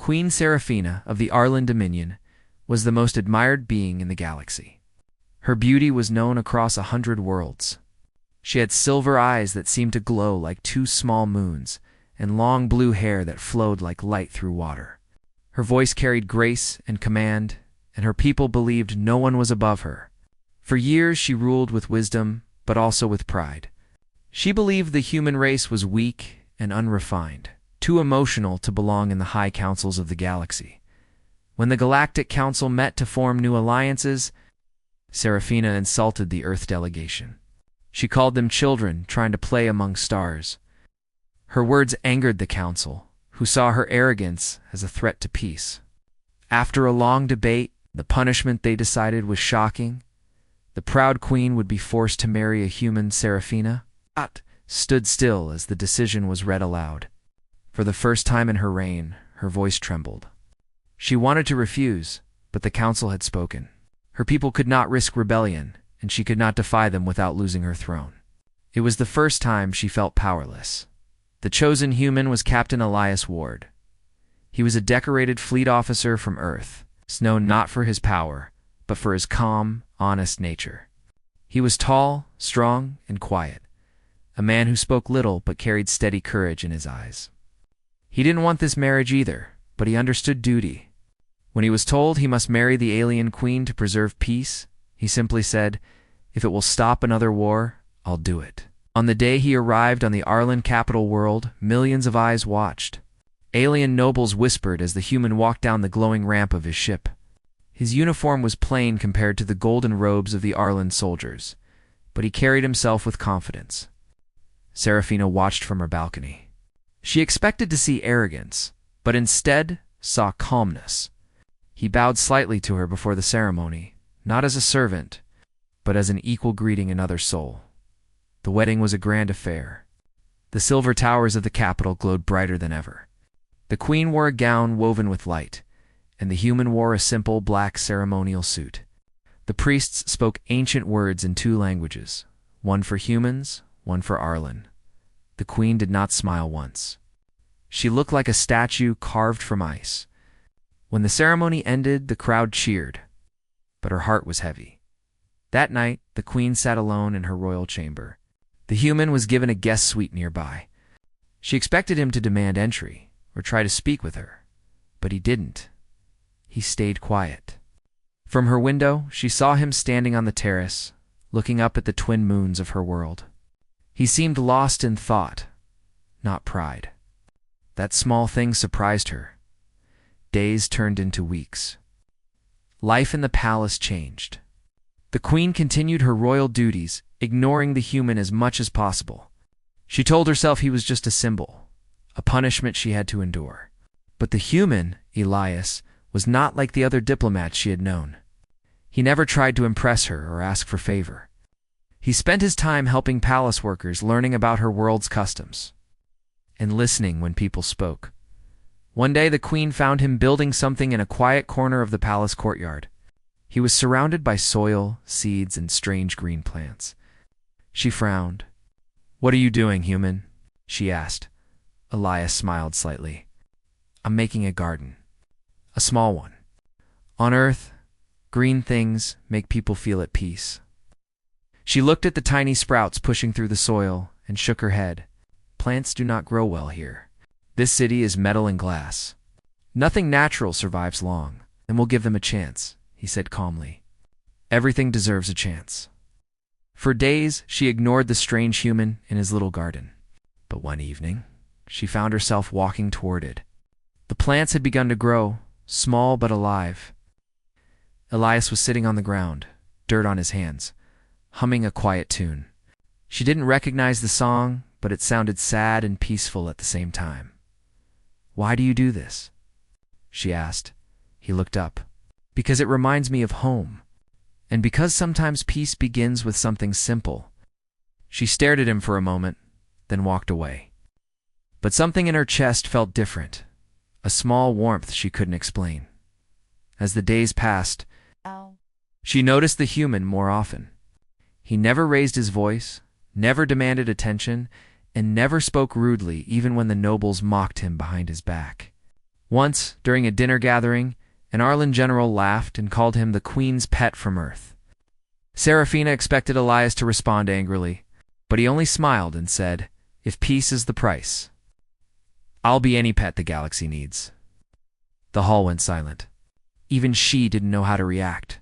Queen Seraphina of the Arlen Dominion was the most admired being in the galaxy. Her beauty was known across 100 worlds. She had silver eyes that seemed to glow like 2 small moons, and long blue hair that flowed like light through water. Her voice carried grace and command, and her people believed no one was above her. For years she ruled with wisdom, but also with pride. She believed the human race was weak and unrefined, too emotional to belong in the high councils of the galaxy. When the Galactic Council met to form new alliances, Seraphina insulted the Earth delegation. She called them children trying to play among stars. Her words angered the Council, who saw her arrogance as a threat to peace. After a long debate, the punishment they decided was shocking. The proud queen would be forced to marry a human. Seraphina stood still as the decision was read aloud. For the first time in her reign, her voice trembled. She wanted to refuse, but the council had spoken. Her people could not risk rebellion, and she could not defy them without losing her throne. It was the first time she felt powerless. The chosen human was Captain Elias Ward. He was a decorated fleet officer from Earth, known not for his power, but for his calm, honest nature. He was tall, strong, and quiet, a man who spoke little but carried steady courage in his eyes. He didn't want this marriage either, but he understood duty. When he was told he must marry the alien queen to preserve peace, he simply said, "If it will stop another war, I'll do it." On the day he arrived on the Arlen capital world, millions of eyes watched. Alien nobles whispered as the human walked down the glowing ramp of his ship. His uniform was plain compared to the golden robes of the Arlen soldiers, but he carried himself with confidence. Seraphina watched from her balcony. She expected to see arrogance, but instead saw calmness. He bowed slightly to her before the ceremony, not as a servant, but as an equal greeting another soul. The wedding was a grand affair. The silver towers of the capital glowed brighter than ever. The queen wore a gown woven with light, and the human wore a simple black ceremonial suit. The priests spoke ancient words in 2 languages, one for humans, one for Arlen. The queen did not smile once. She looked like a statue carved from ice. When the ceremony ended, the crowd cheered, but her heart was heavy. That night, the queen sat alone in her royal chamber. The human was given a guest suite nearby. She expected him to demand entry or try to speak with her, but he didn't. He stayed quiet. From her window, she saw him standing on the terrace, looking up at the twin moons of her world. He seemed lost in thought, not pride. That small thing surprised her. Days turned into weeks. Life in the palace changed. The queen continued her royal duties, ignoring the human as much as possible. She told herself he was just a symbol, a punishment she had to endure. But the human, Elias, was not like the other diplomats she had known. He never tried to impress her or ask for favor. He spent his time helping palace workers, learning about her world's customs, and listening when people spoke. One day the queen found him building something in a quiet corner of the palace courtyard. He was surrounded by soil, seeds, and strange green plants. She frowned. "What are you doing, human?" she asked. Elias smiled slightly. "I'm making a garden. A small one. On Earth, green things make people feel at peace." She looked at the tiny sprouts pushing through the soil and shook her head. "Plants do not grow well here. This city is metal and glass. Nothing natural survives long, and we'll give them a chance," he said calmly. "Everything deserves a chance." For days, she ignored the strange human in his little garden. But one evening, she found herself walking toward it. The plants had begun to grow, small but alive. Elias was sitting on the ground, dirt on his hands, humming a quiet tune. She didn't recognize the song, but it sounded sad and peaceful at the same time. "Why do you do this?" she asked. He looked up. "Because it reminds me of home. And because sometimes peace begins with something simple." She stared at him for a moment, then walked away. But something in her chest felt different, a small warmth she couldn't explain. As the days passed, she noticed the human more often. He never raised his voice, never demanded attention, and never spoke rudely even when the nobles mocked him behind his back. Once, during a dinner gathering, an Arlen general laughed and called him the Queen's pet from Earth. Seraphina expected Elias to respond angrily, but he only smiled and said, "If peace is the price, I'll be any pet the galaxy needs." The hall went silent. Even she didn't know how to react.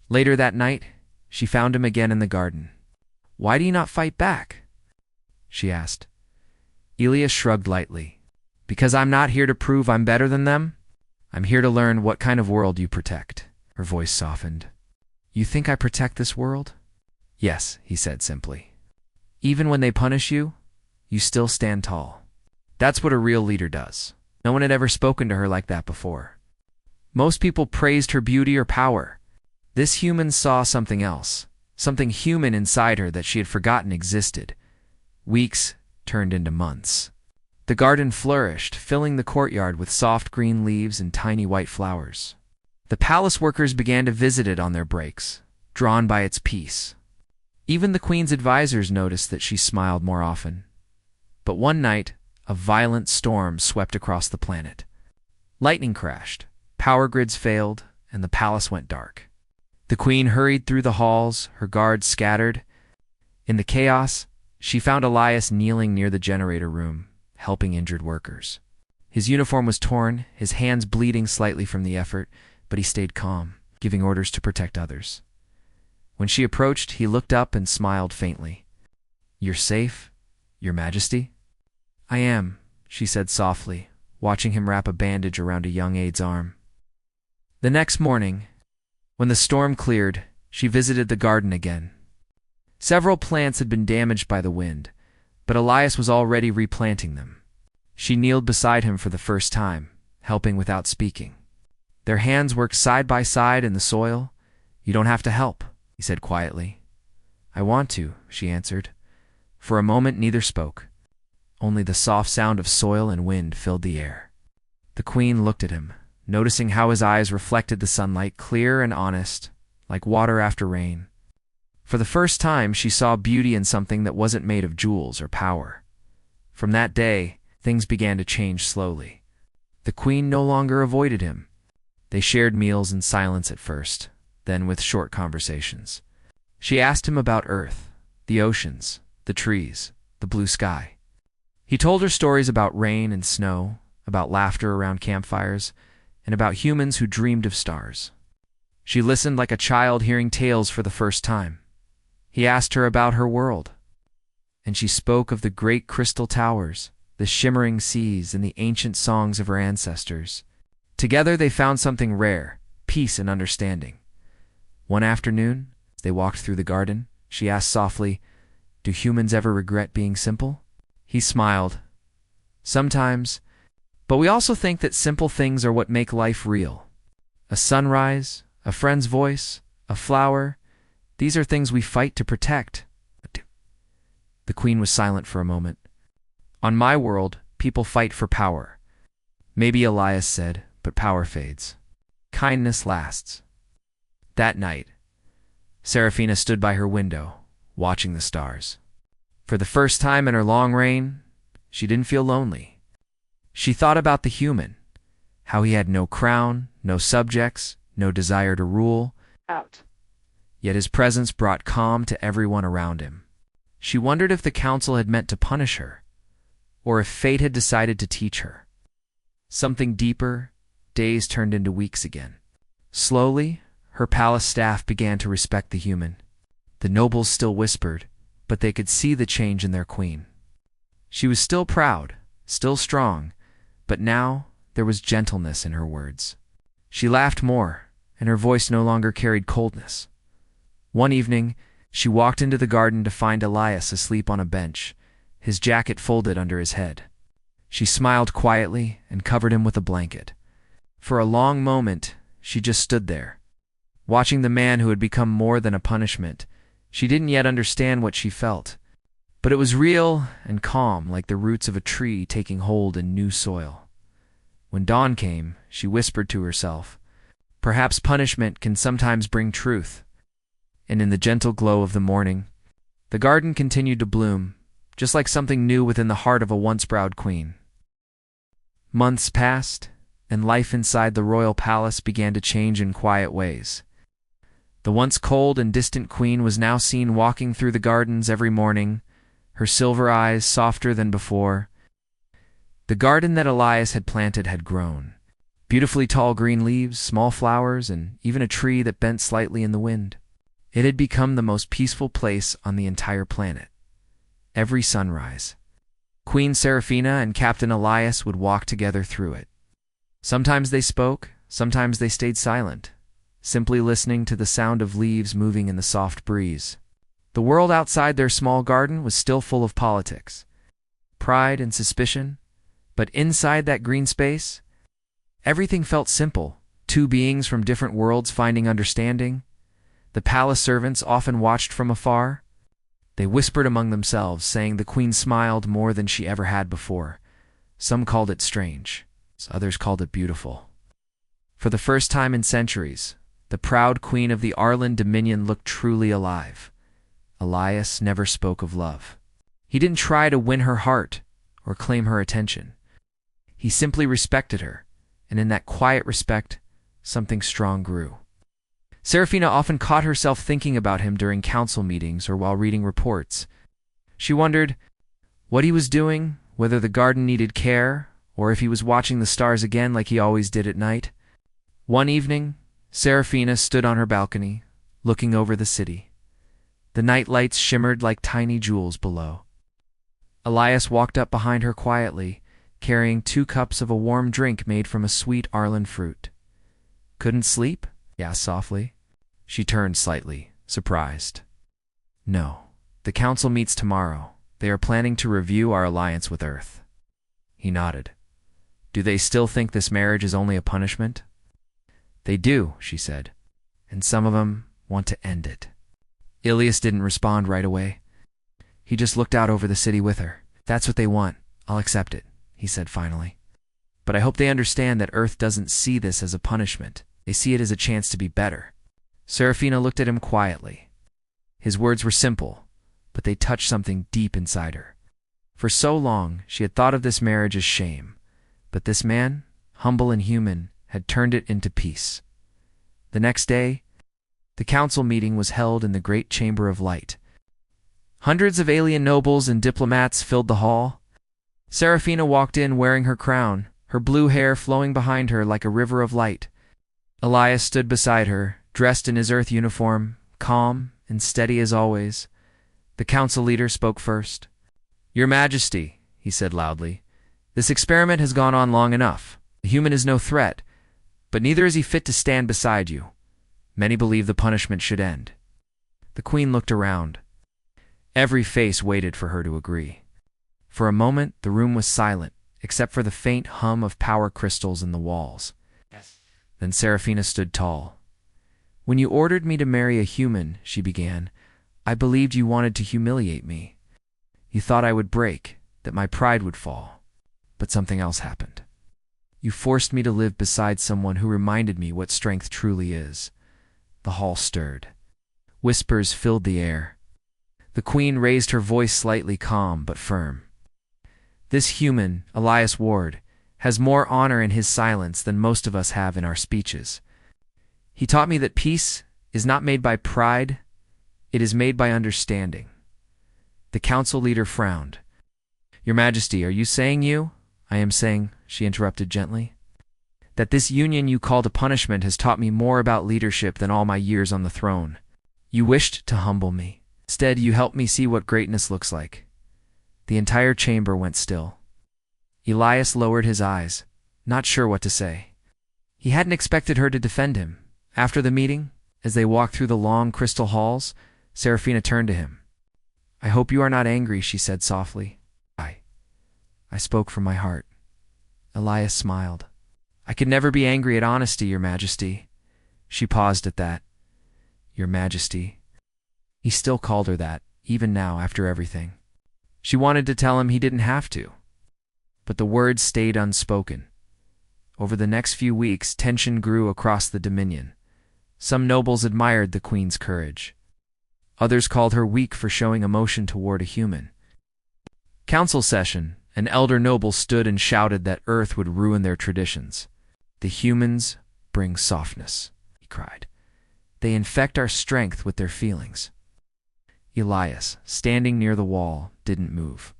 Later that night, she found him again in the garden. "Why do you not fight back?" she asked. Elias shrugged lightly. "Because I'm not here to prove I'm better than them. I'm here to learn what kind of world you protect." Her voice softened. "You think I protect this world?" "Yes," he said simply. "Even when they punish you, you still stand tall." That's what a real leader does. No one had ever spoken to her like that before. Most people praised her beauty or power. This human saw something else, something human inside her that she had forgotten existed. Weeks turned into months. The garden flourished, filling the courtyard with soft green leaves and tiny white flowers. The palace workers began to visit it on their breaks, drawn by its peace. Even the Queen's advisors noticed that she smiled more often. But one night, a violent storm swept across the planet. Lightning crashed, power grids failed, and the palace went dark. The Queen hurried through the halls, her guards scattered. In the chaos, she found Elias kneeling near the generator room, helping injured workers. His uniform was torn, his hands bleeding slightly from the effort, but he stayed calm, giving orders to protect others. When she approached, he looked up and smiled faintly. "You're safe, Your Majesty?" "I am," she said softly, watching him wrap a bandage around a young aide's arm. The next morning, when the storm cleared, she visited the garden again. Several plants had been damaged by the wind, but Elias was already replanting them. She kneeled beside him for the first time, helping without speaking. Their hands worked side by side in the soil. "You don't have to help," he said quietly. "I want to," she answered. For a moment neither spoke. Only the soft sound of soil and wind filled the air. The Queen looked at him, noticing how his eyes reflected the sunlight, clear and honest, like water after rain. For the first time, she saw beauty in something that wasn't made of jewels or power. From that day, things began to change slowly. The Queen no longer avoided him. They shared meals in silence at first, then with short conversations. She asked him about Earth, the oceans, the trees, the blue sky. He told her stories about rain and snow, about laughter around campfires, and about humans who dreamed of stars. She listened like a child hearing tales for the first time. He asked her about her world, and she spoke of the great crystal towers, the shimmering seas, and the ancient songs of her ancestors. Together they found something rare, peace and understanding. One afternoon, as they walked through the garden, she asked softly, "Do humans ever regret being simple?" He smiled. "Sometimes, but we also think that simple things are what make life real. A sunrise, a friend's voice, a flower, these are things we fight to protect." The Queen was silent for a moment. "On my world, people fight for power." "Maybe," Elias said, "but power fades. Kindness lasts." That night, Seraphina stood by her window, watching the stars. For the first time in her long reign, she didn't feel lonely. She thought about the human, how he had no crown, no subjects, no desire to rule. Yet his presence brought calm to everyone around him. She wondered if the council had meant to punish her, or if fate had decided to teach her. Something deeper, days turned into weeks again. Slowly, her palace staff began to respect the human. The nobles still whispered, but they could see the change in their queen. She was still proud, still strong, but now there was gentleness in her words. She laughed more, and her voice no longer carried coldness. One evening, she walked into the garden to find Elias asleep on a bench, his jacket folded under his head. She smiled quietly and covered him with a blanket. For a long moment, she just stood there, watching the man who had become more than a punishment. She didn't yet understand what she felt, but it was real and calm, like the roots of a tree taking hold in new soil. When dawn came, she whispered to herself, "Perhaps punishment can sometimes bring truth." And in the gentle glow of the morning, the garden continued to bloom, just like something new within the heart of a once proud queen. Months passed, and life inside the royal palace began to change in quiet ways. The once cold and distant queen was now seen walking through the gardens every morning, her silver eyes softer than before. The garden that Elias had planted had grown. Beautifully tall green leaves, small flowers, and even a tree that bent slightly in the wind. It had become the most peaceful place on the entire planet. Every sunrise, Queen Seraphina and Captain Elias would walk together through it. Sometimes they spoke, sometimes they stayed silent, simply listening to the sound of leaves moving in the soft breeze. The world outside their small garden was still full of politics, pride and suspicion, but inside that green space, everything felt simple. Two beings from different worlds finding understanding. The palace servants often watched from afar. They whispered among themselves, saying the queen smiled more than she ever had before. Some called it strange, others called it beautiful. For the first time in centuries, the proud queen of the Arlen Dominion looked truly alive. Elias never spoke of love. He didn't try to win her heart or claim her attention. He simply respected her, and in that quiet respect, something strong grew. Seraphina often caught herself thinking about him during council meetings or while reading reports. She wondered what he was doing, whether the garden needed care, or if he was watching the stars again like he always did at night. One evening, Seraphina stood on her balcony, looking over the city. The night lights shimmered like tiny jewels below. Elias walked up behind her quietly, carrying 2 cups of a warm drink made from a sweet Arlen fruit. "Couldn't sleep?" he asked softly. She turned slightly, surprised. "No. The council meets tomorrow. They are planning to review our alliance with Earth." He nodded. "Do they still think this marriage is only a punishment?" "They do," she said. "And some of them want to end it." Elias didn't respond right away. He just looked out over the city with her. "That's what they want. I'll accept it," he said finally. "But I hope they understand that Earth doesn't see this as a punishment. They see it as a chance to be better." Seraphina looked at him quietly. His words were simple, but they touched something deep inside her. For so long, she had thought of this marriage as shame, but this man, humble and human, had turned it into peace. The next day, the council meeting was held in the Great Chamber of Light. Hundreds of alien nobles and diplomats filled the hall. Seraphina walked in wearing her crown, her blue hair flowing behind her like a river of light. Elias stood beside her, dressed in his Earth uniform, calm and steady as always. The council leader spoke first. "Your Majesty," he said loudly, "this experiment has gone on long enough. The human is no threat, but neither is he fit to stand beside you. Many believe the punishment should end." The queen looked around. Every face waited for her to agree. For a moment, the room was silent, except for the faint hum of power crystals in the walls. Then Seraphina stood tall. "When you ordered me to marry a human," she began, "I believed you wanted to humiliate me. You thought I would break, that my pride would fall. But something else happened. You forced me to live beside someone who reminded me what strength truly is." The hall stirred. Whispers filled the air. The queen raised her voice slightly, calm but firm. "This human, Elias Ward, has more honor in his silence than most of us have in our speeches. He taught me that peace is not made by pride, it is made by understanding." The council leader frowned. "Your Majesty, are you saying you—" "I am saying," she interrupted gently, "that this union you called a punishment has taught me more about leadership than all my years on the throne. You wished to humble me. Instead, you helped me see what greatness looks like." The entire chamber went still. Elias lowered his eyes, not sure what to say. He hadn't expected her to defend him. After the meeting, as they walked through the long crystal halls, Seraphina turned to him. "I hope you are not angry," she said softly. I spoke from my heart." Elias smiled. "I could never be angry at honesty, Your Majesty." She paused at that. "Your Majesty." He still called her that, even now, after everything. She wanted to tell him he didn't have to. But the words stayed unspoken. Over the next few weeks, tension grew across the Dominion. Some nobles admired the queen's courage. Others called her weak for showing emotion toward a human. Council session. An elder noble stood and shouted that Earth would ruin their traditions. "The humans bring softness," he cried. "They infect our strength with their feelings." Elias, standing near the wall, didn't move.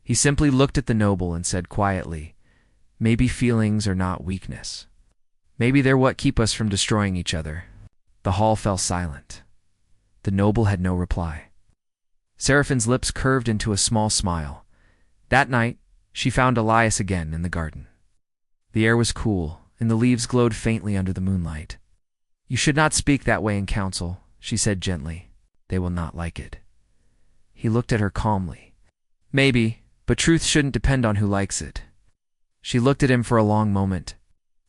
He simply looked at the noble and said quietly, "Maybe feelings are not weakness. Maybe they're what keep us from destroying each other." The hall fell silent. The noble had no reply. Seraphine's lips curved into a small smile. That night, she found Elias again in the garden. The air was cool, and the leaves glowed faintly under the moonlight. "You should not speak that way in council," she said gently. "They will not like it." He looked at her calmly. "Maybe, but truth shouldn't depend on who likes it." She looked at him for a long moment.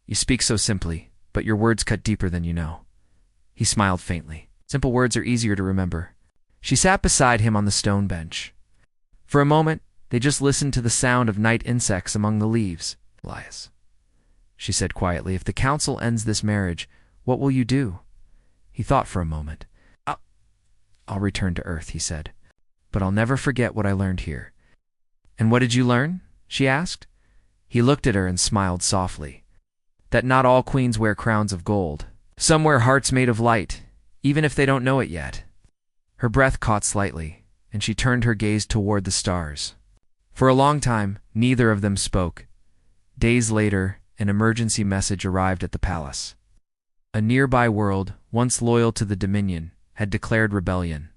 "You speak so simply, but your words cut deeper than you know." He smiled faintly. "Simple words are easier to remember." She sat beside him on the stone bench. For a moment, they just listened to the sound of night insects among the leaves. "Elias," she said quietly, "if the council ends this marriage, what will you do?" He thought for a moment. I'll return to Earth," he said. "But I'll never forget what I learned here." "And what did you learn?" she asked. He looked at her and smiled softly. "That not all queens wear crowns of gold. Some wear hearts made of light, even if they don't know it yet." Her breath caught slightly, and she turned her gaze toward the stars. For a long time, neither of them spoke. Days later, an emergency message arrived at the palace. A nearby world, once loyal to the Dominion, had declared rebellion.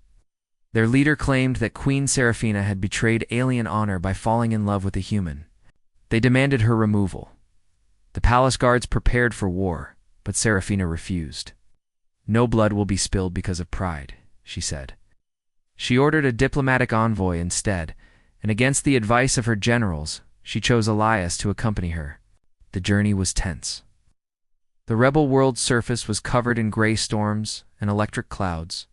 Their leader claimed that Queen Seraphina had betrayed alien honor by falling in love with a human. They demanded her removal. The palace guards prepared for war, but Seraphina refused. "No blood will be spilled because of pride," she said. She ordered a diplomatic envoy instead, and against the advice of her generals, she chose Elias to accompany her. The journey was tense. The rebel world's surface was covered in gray storms and electric clouds.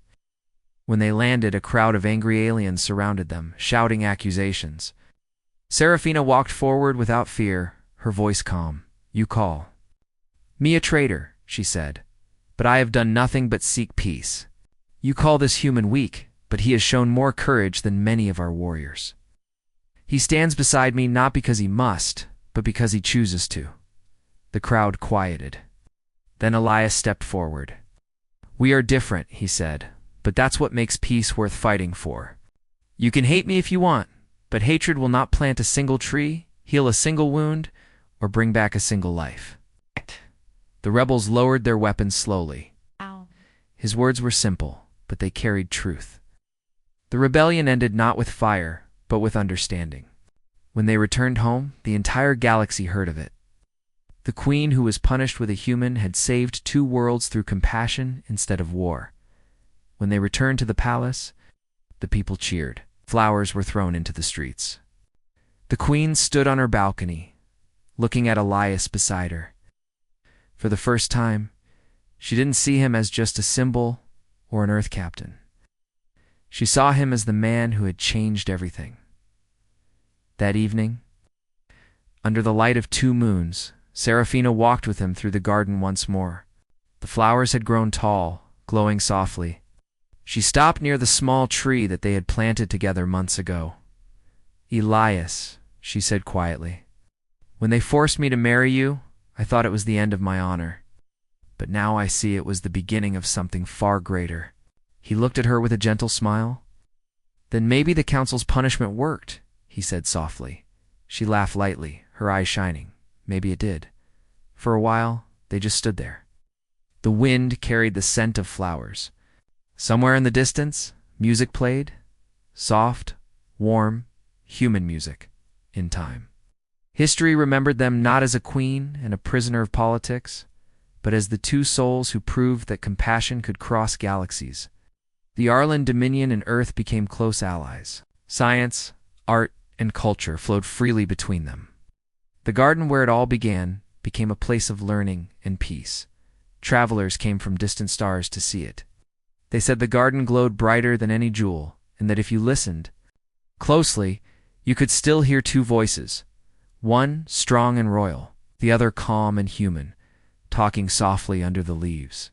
When they landed, a crowd of angry aliens surrounded them, shouting accusations. Seraphina walked forward without fear, her voice calm. "You call me a traitor," she said, "but I have done nothing but seek peace. You call this human weak, but he has shown more courage than many of our warriors. He stands beside me not because he must, but because he chooses to." The crowd quieted. Then Elias stepped forward. "We are different," he said, "but that's what makes peace worth fighting for. You can hate me if you want, but hatred will not plant a single tree, heal a single wound, or bring back a single life." The rebels lowered their weapons slowly. Ow. His words were simple, but they carried truth. The rebellion ended not with fire, but with understanding. When they returned home, the entire galaxy heard of it. The queen who was punished with a human had saved 2 worlds through compassion instead of war. When they returned to the palace, the people cheered. Flowers were thrown into the streets. The queen stood on her balcony, looking at Elias beside her. For the first time, she didn't see him as just a symbol or an Earth captain. She saw him as the man who had changed everything. That evening, under the light of 2 moons, Seraphina walked with him through the garden once more. The flowers had grown tall, glowing softly. She stopped near the small tree that they had planted together months ago. "Elias," she said quietly, "when they forced me to marry you, I thought it was the end of my honor. But now I see it was the beginning of something far greater." He looked at her with a gentle smile. "Then maybe the council's punishment worked," he said softly. She laughed lightly, her eyes shining. Maybe it did. For a while, they just stood there. The wind carried the scent of flowers. Somewhere in the distance, music played. Soft, warm, human music, in time. History remembered them not as a queen and a prisoner of politics, but as the 2 souls who proved that compassion could cross galaxies. The Arlen Dominion and Earth became close allies. Science, art, and culture flowed freely between them. The garden where it all began became a place of learning and peace. Travelers came from distant stars to see it. They said the garden glowed brighter than any jewel, and that if you listened closely, you could still hear 2 voices, one strong and royal, the other calm and human, talking softly under the leaves.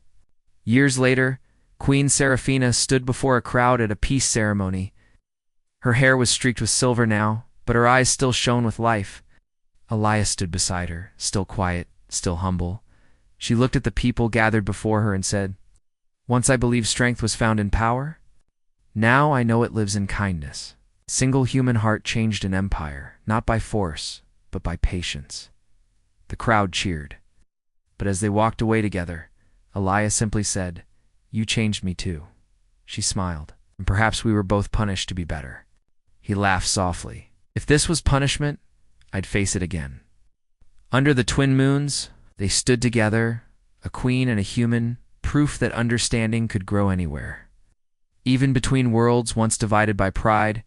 Years later, Queen Seraphina stood before a crowd at a peace ceremony. Her hair was streaked with silver now, but her eyes still shone with life. Elias stood beside her, still quiet, Still humble, she looked at the people gathered before her and said, "Once I believed strength was found in power. Now I know it lives in kindness." A single human heart changed an empire, not by force, but by patience. The crowd cheered. But as they walked away together, Elia simply said, "You changed me too." She smiled, and perhaps we were both punished to be better. He laughed softly. If this was punishment, I'd face it again. Under the twin moons, they stood together, a queen and a human, proof that understanding could grow anywhere. Even between worlds once divided by pride,